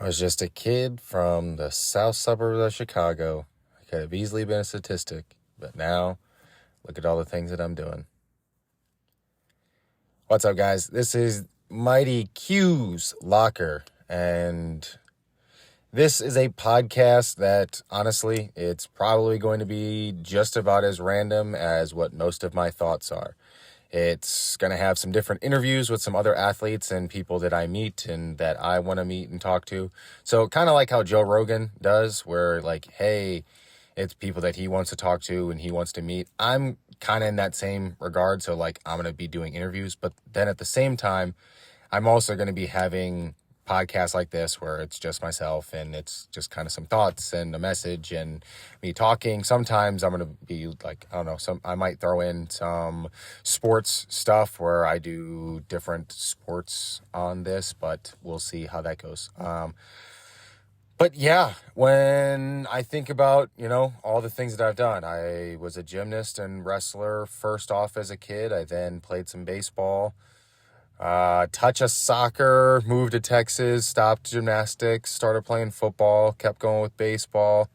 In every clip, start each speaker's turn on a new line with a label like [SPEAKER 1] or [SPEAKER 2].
[SPEAKER 1] I was just a kid from the south suburbs of Chicago. I could have easily been a statistic, but now look at all the things that I'm doing. What's up, guys? This is Mighty Q's Locker, and this is a podcast that, honestly, it's probably going to be just about as random as what most of my thoughts are. It's going to have some different interviews with some other athletes and people that I meet and that I want to meet and talk to. So kind of like how Joe Rogan does, where like, hey, it's people that he wants to talk to and he wants to meet. I'm kind of in that same regard. So like, I'm going to be doing interviews, but then at the same time, I'm also going to be having podcasts like this where it's just myself and it's just kind of some thoughts and a message and me talking. Sometimes I'm going to be like, I don't know, I might throw in some sports stuff where I do different sports on this, but we'll see how that goes. But yeah, when I think about, all the things that I've done, I was a gymnast and wrestler first off as a kid. I then played some baseball. Touch of soccer, moved to Texas, stopped gymnastics, started playing football, kept going with baseball,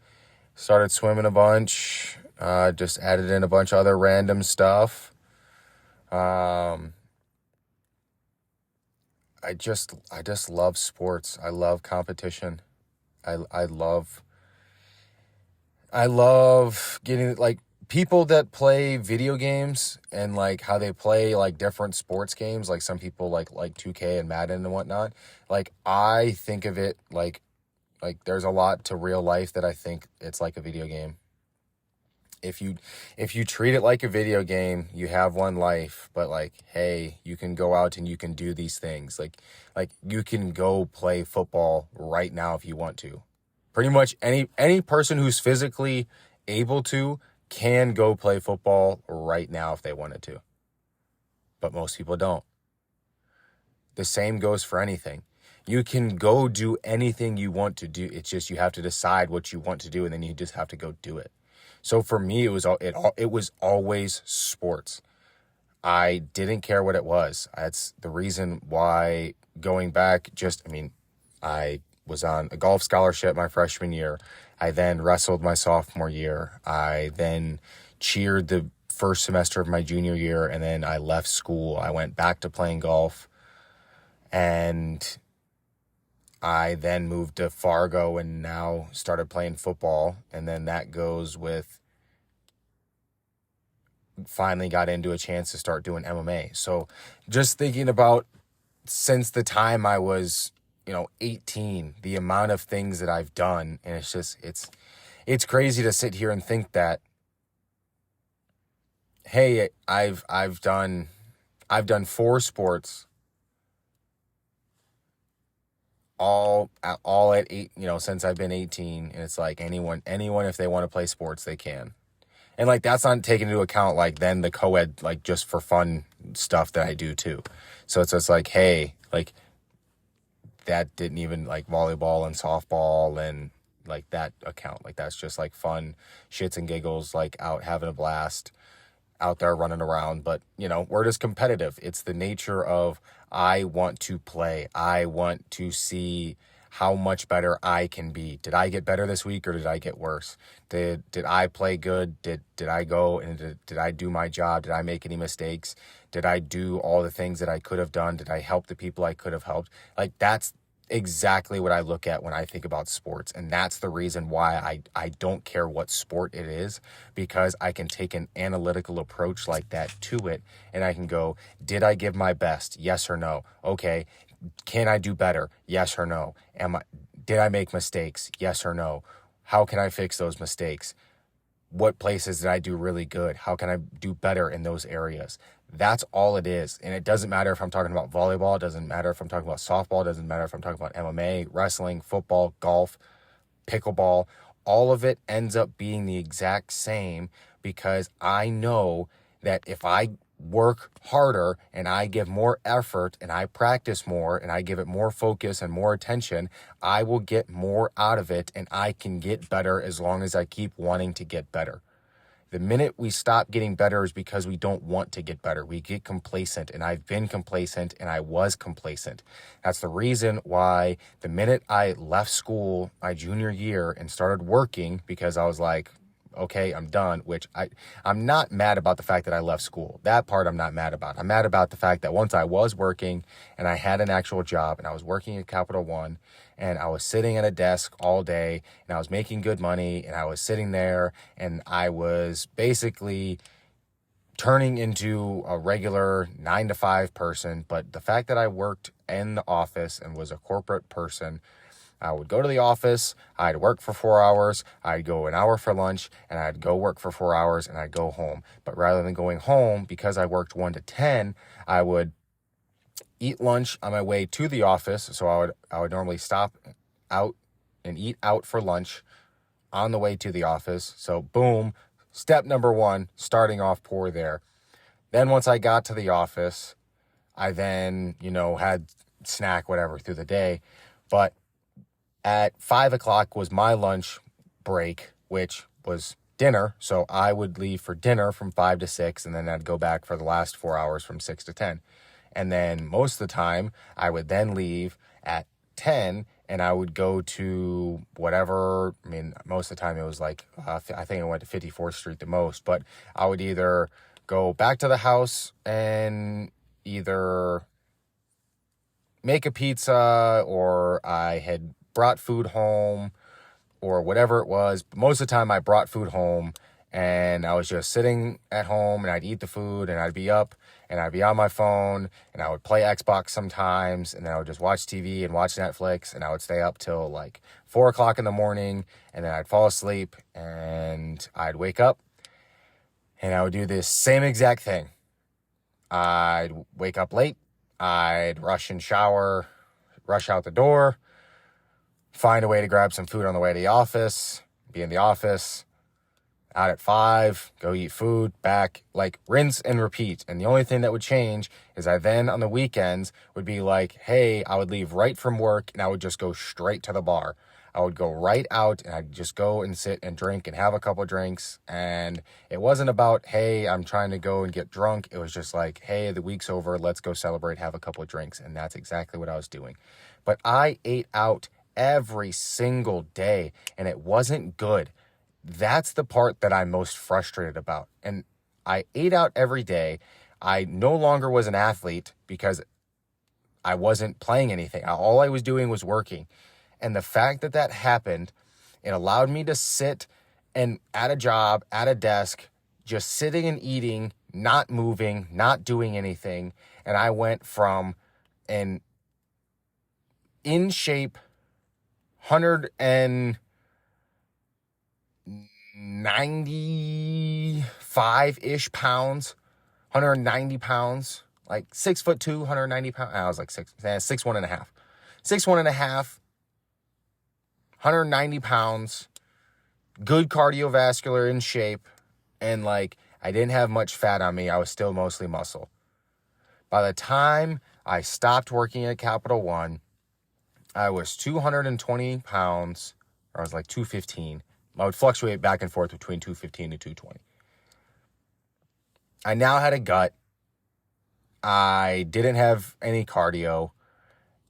[SPEAKER 1] started swimming a bunch, just added in a bunch of other random stuff. I just love sports. I love competition. I love getting like people that play video games and like how they play like different sports games, like some people like 2K and Madden and whatnot. Like I think of it like there's a lot to real life that I think it's like a video game. If you treat it like a video game, you have one life, but like, hey, you can go out and you can do these things. Like you can go play football right now if you want to. Pretty much any person who's physically able to can go play football right now if they wanted to. But most people don't. The same goes for anything. You can go do anything you want to do. It's just you have to decide what you want to do, and then you just have to go do it. So for me, it was always sports. I didn't care what it was. That's the reason why going back I was on a golf scholarship my freshman year. I then wrestled my sophomore year. I then cheered the first semester of my junior year, and then I left school. I went back to playing golf, and I then moved to Fargo and now started playing football. And then that goes with finally got into a chance to start doing MMA. So just thinking about since the time I was 18, the amount of things that I've done, and it's crazy to sit here and think that, hey, I've done 4 sports, all at 8, since I've been 18, and it's like anyone if they want to play sports, they can. And like that's not taking into account like then the co-ed like just for fun stuff that I do too. So it's just like, hey, like that didn't even like volleyball and softball and like that account. Like that's just like fun shits and giggles, like out having a blast out there running around. But we're just competitive. It's the nature of I want to play. I want to see how much better I can be. Did I get better this week or did I get worse? Did I play good? Did I go and did I do my job? Did I make any mistakes? Did I do all the things that I could have done? Did I help the people I could have helped? Like that's exactly what I look at when I think about sports. And that's the reason why I don't care what sport it is, because I can take an analytical approach like that to it. And I can go, did I give my best? Yes or no? Okay. Can I do better? Yes or no? Did I make mistakes? Yes or no? How can I fix those mistakes? What places did I do really good? How can I do better in those areas? That's all it is. And it doesn't matter if I'm talking about volleyball. It doesn't matter if I'm talking about softball. It doesn't matter if I'm talking about MMA, wrestling, football, golf, pickleball. All of it ends up being the exact same, because I know that if I work harder and I give more effort and I practice more and I give it more focus and more attention, I will get more out of it and I can get better as long as I keep wanting to get better. The minute we stop getting better is because we don't want to get better. We get complacent, and I've been complacent, and I was complacent. That's the reason why the minute I left school my junior year and started working, because I was like, okay, I'm done, which I'm not mad about the fact that I left school. That part I'm not mad about. I'm mad about the fact that once I was working and I had an actual job and I was working at Capital One and I was sitting at a desk all day and I was making good money and I was sitting there and I was basically turning into a regular 9 to 5 person. But the fact that I worked in the office and was a corporate person, I would go to the office, I'd work for 4 hours, I'd go an hour for lunch, and I'd go work for 4 hours, and I'd go home. But rather than going home, because I worked 1 to 10, I would eat lunch on my way to the office. So I would normally stop out and eat out for lunch on the way to the office. So boom, step number 1, starting off poor there. Then once I got to the office, I then, had snack, whatever, through the day. But at 5 o'clock was my lunch break, which was dinner. So I would leave for dinner from 5 to 6, and then I'd go back for the last 4 hours from 6 to 10. And then most of the time, I would then leave at 10, and I would go to whatever. I mean, most of the time it was like, I think I went to 54th Street the most. But I would either go back to the house and either make a pizza, or I had brought food home, or whatever it was. But most of the time I brought food home and I was just sitting at home and I'd eat the food and I'd be up and I'd be on my phone and I would play Xbox sometimes, and then I would just watch TV and watch Netflix, and I would stay up till like 4 o'clock in the morning, and then I'd fall asleep and I'd wake up and I would do this same exact thing. I'd wake up late, I'd rush and shower, rush out the door, find a way to grab some food on the way to the office, be in the office, out at 5, go eat food, back, like rinse and repeat. And the only thing that would change is I then on the weekends would be like, hey, I would leave right from work and I would just go straight to the bar. I would go right out and I'd just go and sit and drink and have a couple drinks. And it wasn't about, hey, I'm trying to go and get drunk. It was just like, hey, the week's over, let's go celebrate, have a couple of drinks. And that's exactly what I was doing. But I ate out every single day, and it wasn't good. That's the part that I'm most frustrated about. And I ate out every day. I no longer was an athlete because I wasn't playing anything. All I was doing was working. And the fact that that happened, it allowed me to sit and at a job, at a desk, just sitting and eating, not moving, not doing anything. And I went from an in shape 195-ish pounds, 190 pounds, like 6'2", 190 pounds. I was like 6'1.5", 6'1.5", 190 pounds, good cardiovascular, in shape, and like I didn't have much fat on me. I was still mostly muscle. By the time I stopped working at Capital One, I was 220 pounds, or I was like 215. I would fluctuate back and forth between 215 and 220. I now had a gut. I didn't have any cardio,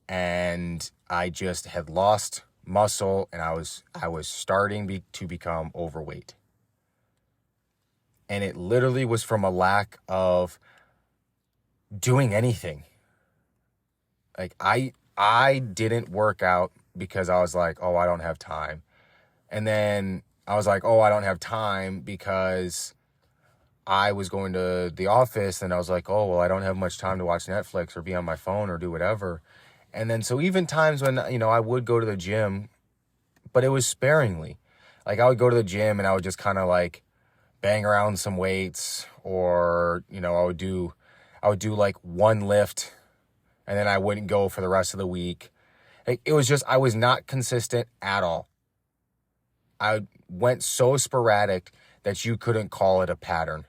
[SPEAKER 1] and I just had lost muscle, and I was starting to become overweight. And it literally was from a lack of doing anything. Like I didn't work out because I was like, oh, I don't have time. And then I was like, oh, I don't have time because I was going to the office, and I was like, oh, well, I don't have much time to watch Netflix or be on my phone or do whatever. And then so even times when, I would go to the gym, but it was sparingly. Like I would go to the gym and I would just kind of like bang around some weights, or, I would do like one lift, and then I wouldn't go for the rest of the week. Like, it was just, I was not consistent at all. I went so sporadic that you couldn't call it a pattern.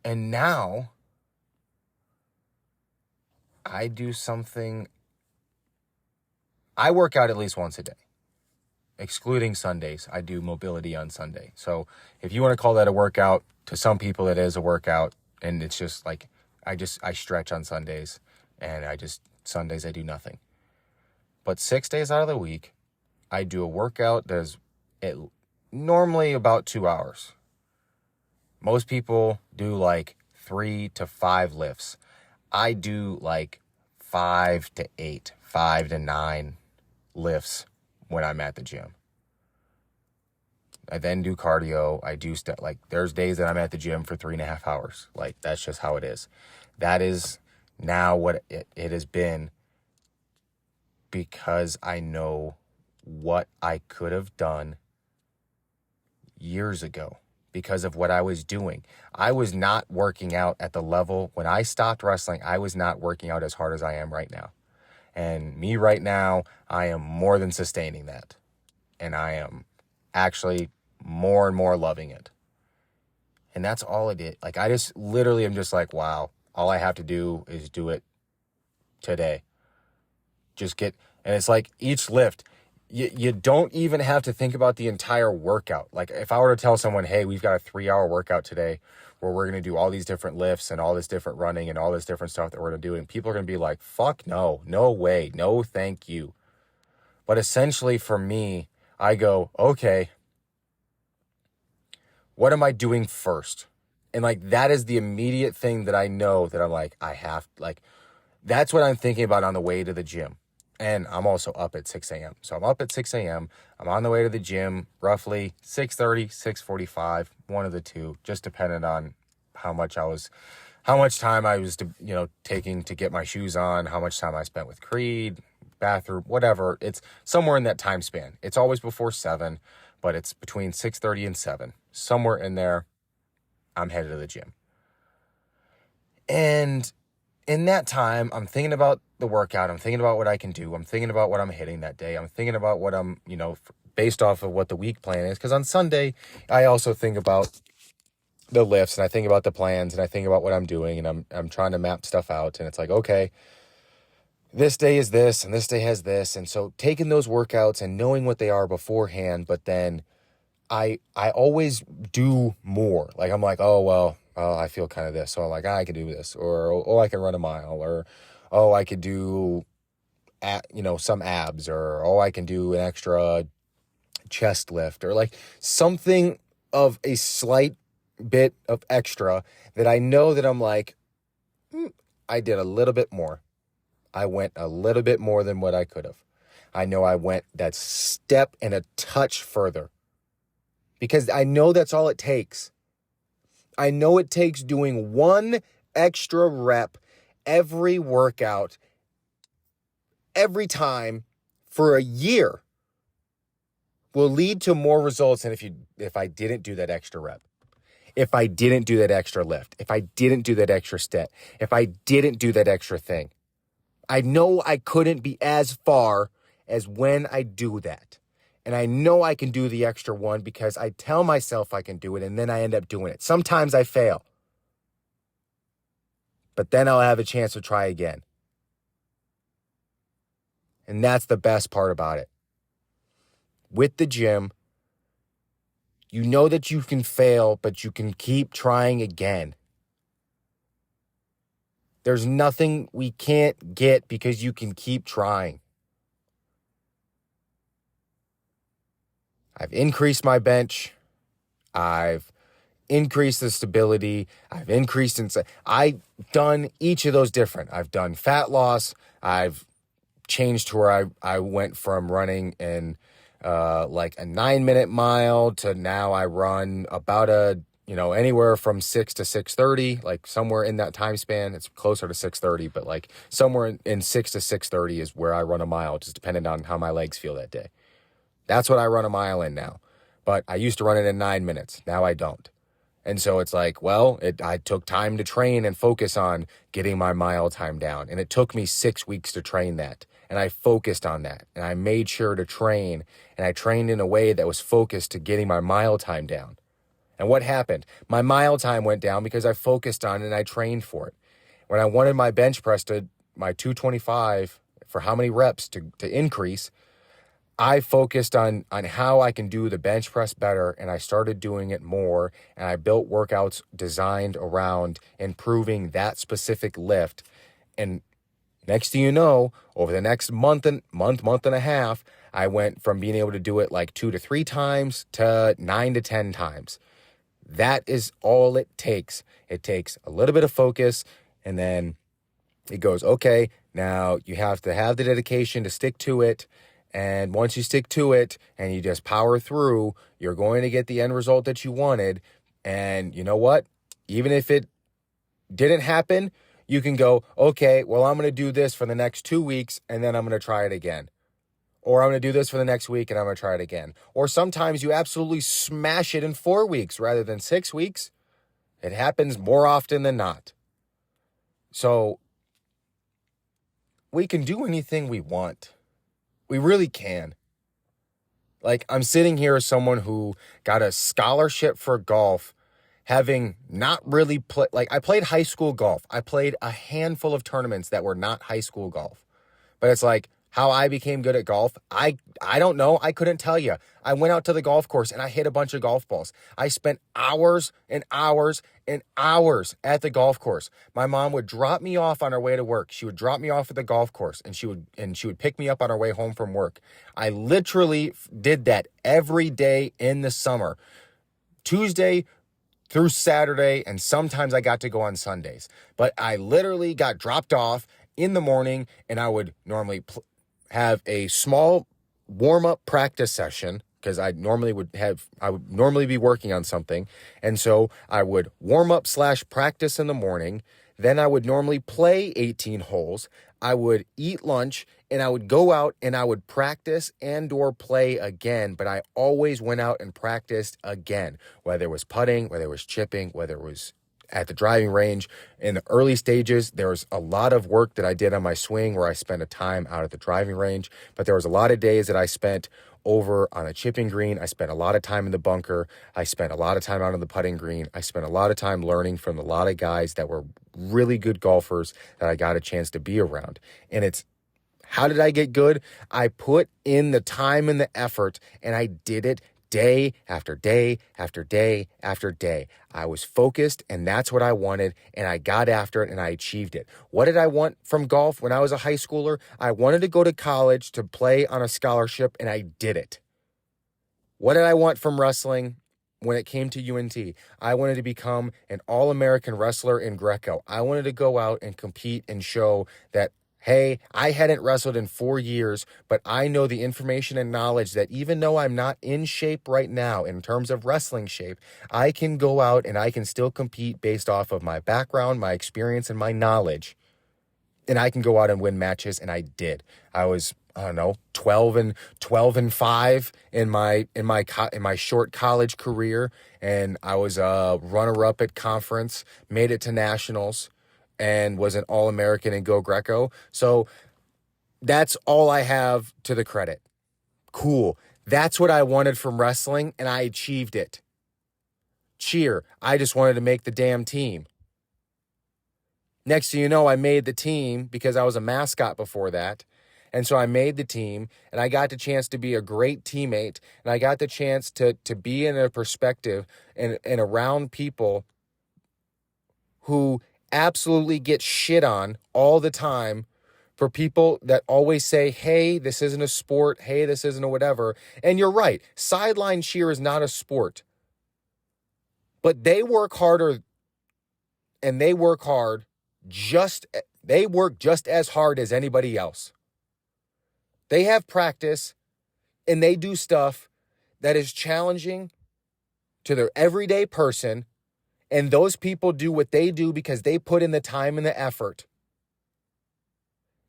[SPEAKER 1] And now I do something. I work out at least once a day. excluding Sundays. I do mobility on Sunday. So if you want to call that a workout, to some people it is a workout, and it's just like I stretch on Sundays, and Sundays I do nothing. But 6 days out of the week, I do a workout that is normally about 2 hours. Most people do like 3 to 5 lifts. I do like 5 to 8, 5 to 9 lifts when I'm at the gym. I then do cardio. I do there's days that I'm at the gym for 3.5 hours. Like, that's just how it is. That is now what it has been, because I know what I could have done years ago because of what I was doing. I was not working out at the level when I stopped wrestling. I was not working out as hard as I am right now. And me right now, I am more than sustaining that. And I am actually more and more loving it. And that's all it is. Like, I just literally am just like, wow, all I have to do is do it today. And it's like each lift, you don't even have to think about the entire workout. Like, if I were to tell someone, hey, we've got a 3-hour workout today where we're going to do all these different lifts and all this different running and all this different stuff that we're going to do, and people are going to be like, fuck no way, no thank you. But essentially for me, I go, okay, what am I doing first? And like, that is the immediate thing that I know that I'm like, that's what I'm thinking about on the way to the gym. And I'm also up at 6 a.m. So I'm up at 6 a.m. I'm on the way to the gym, roughly 6:30, 6:45, one of the two, just depending on how much time I was, taking to get my shoes on, how much time I spent with Creed, bathroom, whatever. It's somewhere in that time span. It's always before 7, but it's between 6:30 and 7. Somewhere in there, I'm headed to the gym. And in that time, I'm thinking about the workout. I'm thinking about what I can do. I'm thinking about what I'm hitting that day. I'm thinking about what I'm, based off of what the week plan is. Because on Sunday, I also think about the lifts, and I think about the plans, and I think about what I'm doing, and I'm trying to map stuff out. And it's like, okay, this day is this, and this day has this. And so taking those workouts and knowing what they are beforehand, but then I always do more. Like, I'm like, oh, well, I feel kind of this. So I'm like, I can do this, or, oh, I can run a mile, or, oh, I could do, some abs, or, oh, I can do an extra chest lift, or like something of a slight bit of extra that I know that I'm like, I did a little bit more. I went a little bit more than what I could have. I know I went that step and a touch further, because I know that's all it takes. I know it takes doing one extra rep every workout, every time for a year will lead to more results than if I didn't do that extra rep, if I didn't do that extra lift, if I didn't do that extra step, if I didn't do that extra thing. I know I couldn't be as far as when I do that. And I know I can do the extra one because I tell myself I can do it, and then I end up doing it. Sometimes I fail, but then I'll have a chance to try again. And that's the best part about it. With the gym, you know that you can fail, but you can keep trying again. There's nothing we can't get because you can keep trying. I've increased my bench. I've increased the stability. I've increased I've done each of those different. I've done fat loss. I've changed to where I went from running in like a 9-minute mile to now I run about anywhere from 6 to 6:30, like somewhere in that time span. It's closer to 6:30, but like somewhere in 6 to 6:30 is where I run a mile, just depending on how my legs feel that day. That's what I run a mile in now. But I used to run it in 9 minutes. Now I don't. And so it's like, well, I took time to train and focus on getting my mile time down. And it took me 6 weeks to train that. And I focused on that. And I made sure to train. And I trained in a way that was focused to getting my mile time down. And what happened? My mile time went down because I focused on it and I trained for it. When I wanted my bench press to my 225 for how many reps to increase, I focused on how I can do the bench press better, and I started doing it more, and I built workouts designed around improving that specific lift. And next thing you know, over the next month and a half, I went from being able to do it like 2 to 3 times to 9 to 10 times. That is all it takes. It takes a little bit of focus, and then it goes, okay, now you have to have the dedication to stick to it. And once you stick to it and you just power through, you're going to get the end result that you wanted. And you know what? Even if it didn't happen, you can go, okay, well, I'm going to do this for the next 2 weeks and then I'm going to try it again. Or I'm going to do this for the next week and I'm going to try it again. Or sometimes you absolutely smash it in 4 weeks rather than 6 weeks. It happens more often than not. So we can do anything we want. We really can. Like, I'm sitting here as someone who got a scholarship for golf, having not really played. Like, I played high school golf. I played a handful of tournaments that were not high school golf. But it's like, how I became good at golf, I don't know. I couldn't tell you. I went out to the golf course and I hit a bunch of golf balls. I spent hours and hours and hours at the golf course. My mom would drop me off on her way to work. She would drop me off at the golf course and she would pick me up on her way home from work. I literally did that every day in the summer. Tuesday through Saturday, and sometimes I got to go on Sundays. But I literally got dropped off in the morning, and I would normally have a small warm-up practice session because I would normally be working on something. And so I would warm up / practice in the morning. Then I would normally play 18 holes. I would eat lunch and I would go out and I would practice and or play again. But I always went out and practiced again, whether it was putting, whether it was chipping, whether it was at the driving range. In the early stages, there was a lot of work that I did on my swing where I spent a time out at the driving range, but there was a lot of days that I spent over on a chipping green. I spent a lot of time in the bunker. I spent a lot of time out on the putting green. I spent a lot of time learning from a lot of guys that were really good golfers that I got a chance to be around. And it's, how did I get good? I put in the time and the effort, and I did it day after day after day after day. I was focused, and that's what I wanted, and I got after it, and I achieved it. What did I want from golf when I was a high schooler? I wanted to go to college to play on a scholarship, and I did it. What did I want from wrestling when it came to UNT? I wanted to become an all-American wrestler in Greco. I wanted to go out and compete and show that, hey, I hadn't wrestled in 4 years, but I know the information and knowledge that even though I'm not in shape right now in terms of wrestling shape, I can go out and I can still compete based off of my background, my experience, and my knowledge. And I can go out and win matches, and I did. I was, 12 and 5 in my short college career, and I was a runner-up at conference, made it to nationals, and was an All-American in Go Greco. So that's all I have to the credit. Cool. That's what I wanted from wrestling, and I achieved it. Cheer. I just wanted to make the damn team. Next thing you know, I made the team because I was a mascot before that. And so I made the team, and I got the chance to be a great teammate, and I got the chance to be in a perspective and around people who absolutely get shit on all the time for people that always say, hey, this isn't a sport. Hey, this isn't a whatever. And you're right. Sideline cheer is not a sport. But they work harder, and they work just as hard as anybody else. They have practice, and they do stuff that is challenging to their everyday person. And those people do what they do because they put in the time and the effort.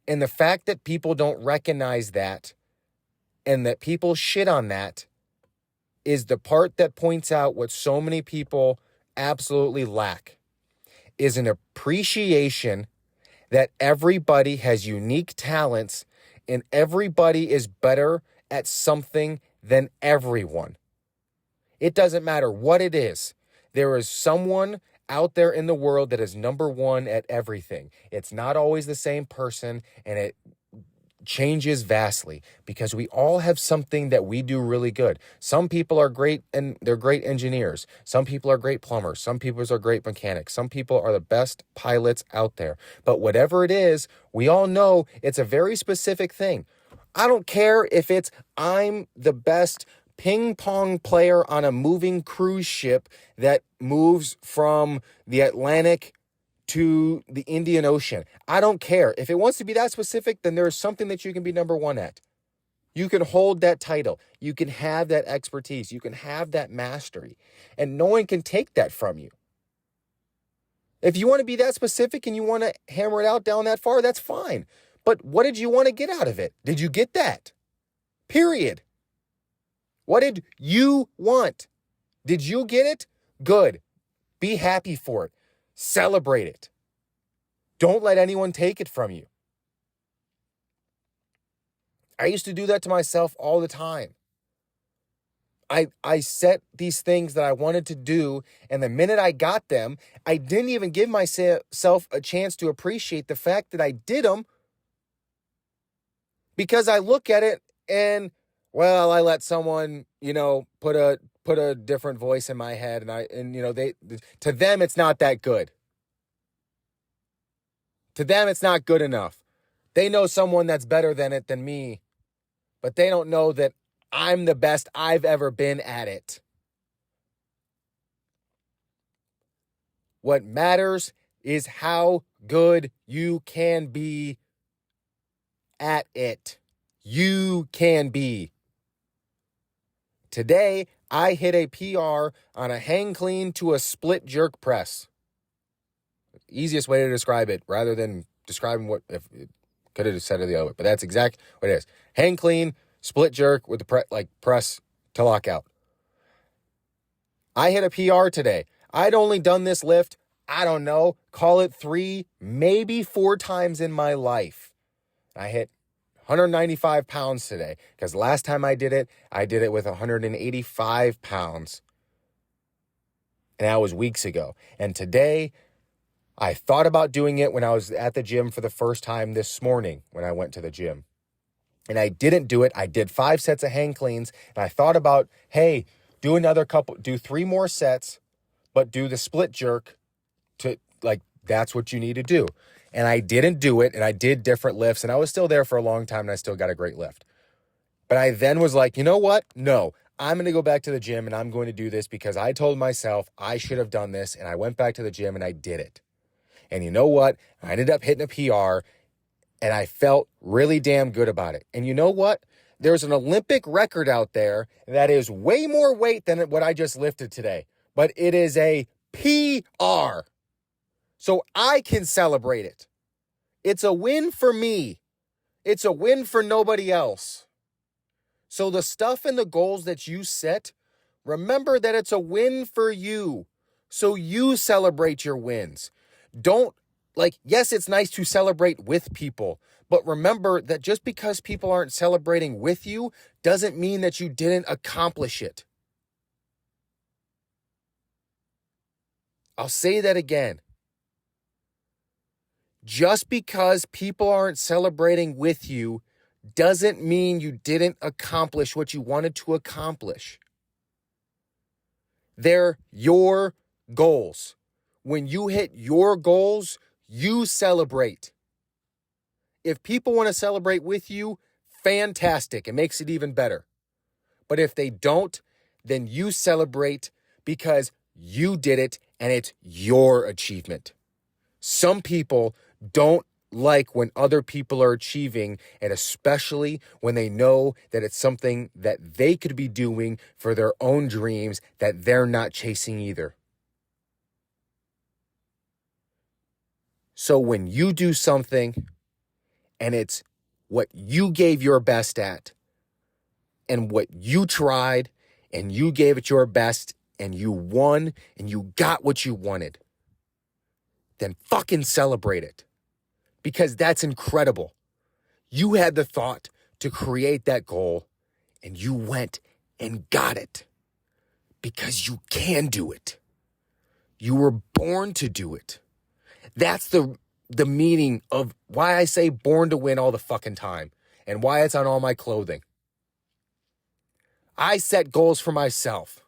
[SPEAKER 1] And the fact that people don't recognize that and that people shit on that is the part that points out what so many people absolutely lack, is an appreciation that everybody has unique talents and everybody is better at something than everyone. It doesn't matter what it is. There is someone out there in the world that is number one at everything. It's not always the same person, and it changes vastly because we all have something that we do really good. Some people are great and they're great engineers. Some people are great plumbers. Some people are great mechanics. Some people are the best pilots out there. But whatever it is, we all know it's a very specific thing. I don't care if it's I'm the best ping pong player on a moving cruise ship that moves from the Atlantic to the Indian Ocean. I don't care. If it wants to be that specific, then there's something that you can be number one at. You can hold that title. You can have that expertise. You can have that mastery. And no one can take that from you. If you want to be that specific and you want to hammer it out down that far, that's fine. But what did you want to get out of it? Did you get that? Period. What did you want? Did you get it? Good. Be happy for it. Celebrate it. Don't let anyone take it from you. I used to do that to myself all the time. I set these things that I wanted to do, and the minute I got them, I didn't even give myself a chance to appreciate the fact that I did them, because I look at it and, well, I let someone, put a different voice in my head, and to them it's not that good. To them it's not good enough. They know someone that's better than it than me, but they don't know that I'm the best I've ever been at it. What matters is how good you can be at it. You can be. Today, I hit a PR on a hang clean to a split jerk press. Easiest way to describe it, rather than describing what, if it could have said it the other way, but that's exactly what it is. Hang clean, split jerk with the press to lock out. I hit a PR today. I'd only done this lift, I don't know, call it 3, maybe 4 times in my life. I hit 195 pounds today, because last time I did it with 185 pounds. And that was weeks ago. And today, I thought about doing it when I was at the gym for the first time this morning when I went to the gym. And I didn't do it. I did 5 sets of hang cleans. And I thought about, hey, do 3 more sets, but do the split jerk that's what you need to do. And I didn't do it. And I did different lifts. And I was still there for a long time. And I still got a great lift. But I then was like, you know what? No, I'm going to go back to the gym and I'm going to do this because I told myself I should have done this. And I went back to the gym and I did it. And you know what? I ended up hitting a PR and I felt really damn good about it. And you know what? There's an Olympic record out there that is way more weight than what I just lifted today. But it is a PR. So I can celebrate it. It's a win for me. It's a win for nobody else. So the stuff and the goals that you set, remember that it's a win for you. So you celebrate your wins. Yes, it's nice to celebrate with people, but remember that just because people aren't celebrating with you doesn't mean that you didn't accomplish it. I'll say that again. Just because people aren't celebrating with you doesn't mean you didn't accomplish what you wanted to accomplish. They're your goals. When you hit your goals, you celebrate. If people want to celebrate with you, fantastic. It makes it even better. But if they don't, then you celebrate because you did it and it's your achievement. Some people don't like when other people are achieving, and especially when they know that it's something that they could be doing for their own dreams that they're not chasing either. So when you do something and it's what you gave your best at and what you tried and you gave it your best and you won and you got what you wanted, then fucking celebrate it, because that's incredible. You had the thought to create that goal and you went and got it because you can do it. You were born to do it. That's the meaning of why I say born to win all the fucking time. and why it's on all my clothing. I set goals for myself.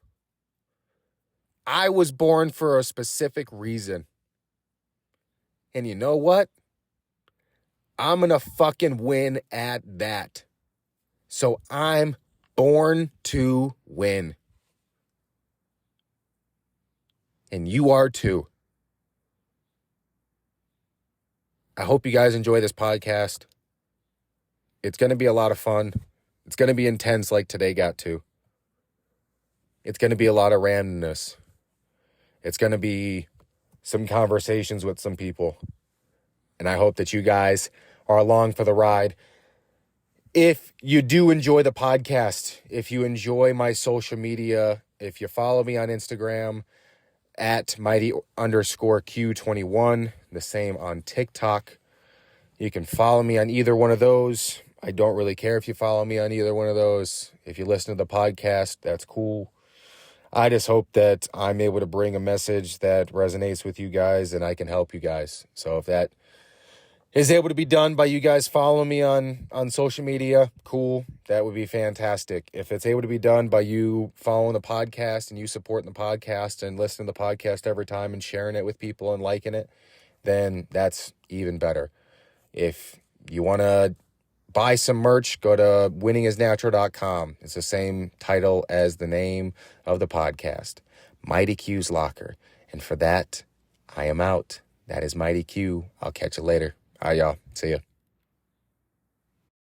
[SPEAKER 1] I was born for a specific reason. And you know what? I'm going to fucking win at that. So I'm born to win. And you are too. I hope you guys enjoy this podcast. It's going to be a lot of fun. It's going to be intense like today got to. It's going to be a lot of randomness. It's going to be some conversations with some people. And I hope that you guys are along for the ride. If you do enjoy the podcast, if you enjoy my social media, if you follow me on Instagram at mighty_Q21, the same on TikTok, you can follow me on either one of those. I don't really care if you follow me on either one of those. If you listen to the podcast, that's cool. I just hope that I'm able to bring a message that resonates with you guys and I can help you guys. So if that is able to be done by you guys following me on social media, cool. That would be fantastic. If it's able to be done by you following the podcast and you supporting the podcast and listening to the podcast every time and sharing it with people and liking it, then that's even better. If you want to buy some merch, go to winningisnatural.com. It's the same title as the name of the podcast, Mighty Q's Locker. And for that, I am out. That is Mighty Q. I'll catch you later. All right, y'all. See ya.